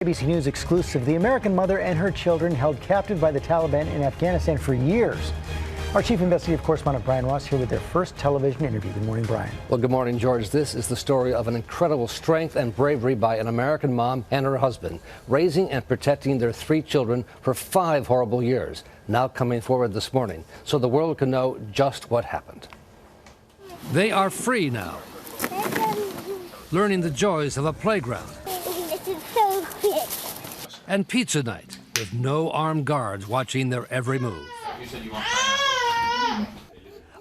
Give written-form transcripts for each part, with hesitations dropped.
ABC News exclusive. The American mother and her children held captive by the Taliban in Afghanistan for years. Our chief investigative correspondent Brian Ross here with their first television interview. Good morning, Brian. Well, good morning, George. This is the story of an incredible strength and bravery by an American mom and her husband, raising and protecting their 3 children for 5 horrible years, now coming forward this morning so the world can know just what happened. They are free now, learning the joys of a playground and pizza night with no armed guards watching their every move.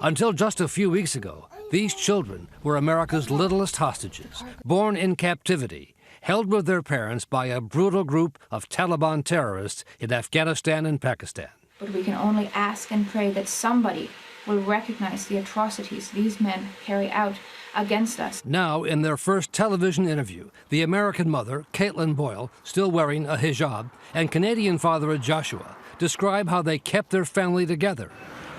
Until just a few weeks ago, these children were America's littlest hostages, born in captivity, held with their parents by a brutal group of Taliban terrorists in Afghanistan and Pakistan. But we can only ask and pray that somebody will recognize the atrocities these men carry out against us. Now, in their first television interview, the American mother, Caitlan Boyle, still wearing a hijab, and Canadian father Joshua describe how they kept their family together,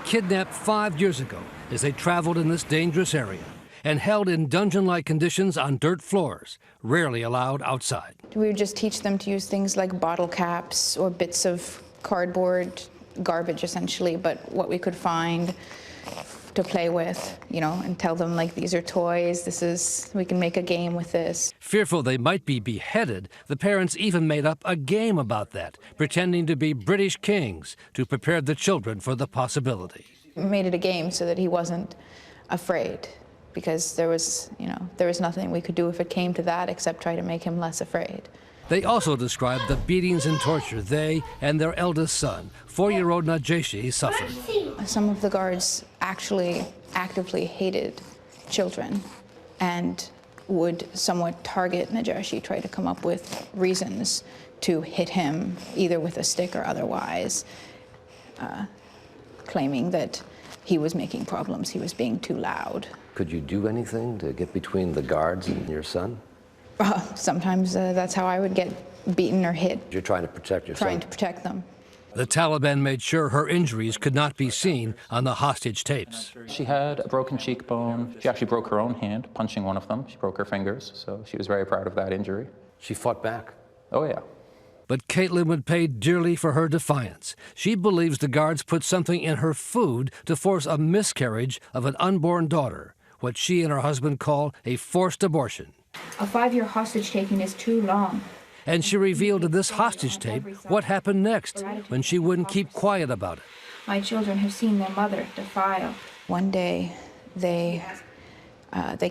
kidnapped 5 years ago as they traveled in this dangerous area, and held in dungeon-like conditions on dirt floors, rarely allowed outside. We would just teach them to use things like bottle caps or bits of cardboard, garbage essentially, but what we could find to play with, and tell them, like, these are toys, we can make a game with this. Fearful they might be beheaded, the parents even made up a game about that, pretending to be British kings to prepare the children for the possibility. We made it a game so that he wasn't afraid, because there was nothing we could do if it came to that except try to make him less afraid. They also described the beatings and torture they and their eldest son, 4-year-old Najeshi, suffered. Some of the guards actually actively hated children and would somewhat target Najeshi, try to come up with reasons to hit him, either with a stick or otherwise, claiming that he was making problems, he was being too loud. Could you do anything to get between the guards and your son? Sometimes that's how I would get beaten or hit. You're trying to protect your son? Trying to protect them. The Taliban made sure her injuries could not be seen on the hostage tapes. She had a broken cheekbone. She actually broke her own hand, punching one of them. She broke her fingers, so she was very proud of that injury. She fought back? Oh, yeah. But Caitlan would pay dearly for her defiance. She believes the guards put something in her food to force a miscarriage of an unborn daughter, what she and her husband call a forced abortion. A 5-year hostage taking is too long. And she revealed in this hostage tape what happened next when she wouldn't keep quiet about it. My children have seen their mother defiled. One day, they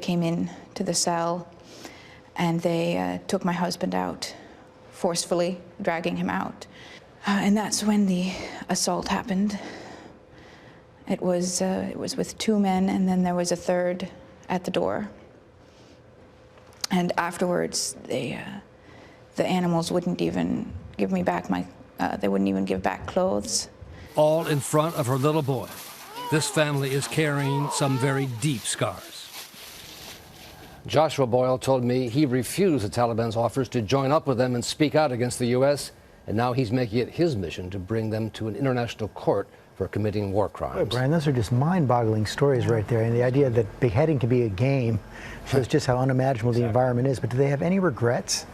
came in to the cell, and they took my husband out, forcefully dragging him out. And that's when the assault happened. It was with 2 men, and then there was a third at the door. And afterwards, the animals wouldn't even give me back they wouldn't even give back clothes. All in front of her little boy. This family is carrying some very deep scars. Joshua Boyle told me he refused the Taliban's offers to join up with them and speak out against the U.S., and now he's making it his mission to bring them to an international court for committing war crimes. Boy, Brian, those are just mind-boggling stories right there, and the idea that beheading can be a game shows just how unimaginable the environment is. But do they have any regrets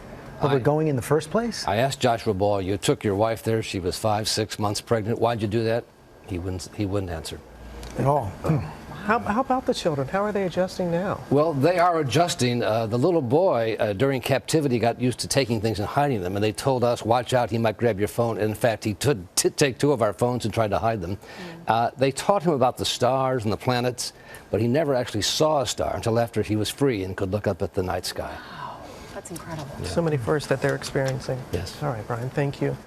over going in the first place? I asked Joshua Boyle, you took your wife there, she was 5-6 months pregnant, why'd you do that? He wouldn't answer. At all. How about the children? How are they adjusting now? Well, they are adjusting. The little boy during captivity got used to taking things and hiding them, and they told us, watch out, he might grab your phone. And in fact, he did take 2 of our phones and tried to hide them. They taught him about the stars and the planets, but he never actually saw a star until after he was free and could look up at the night sky. Wow, that's incredible. So many firsts that they're experiencing. Yes. All right, Brian, thank you.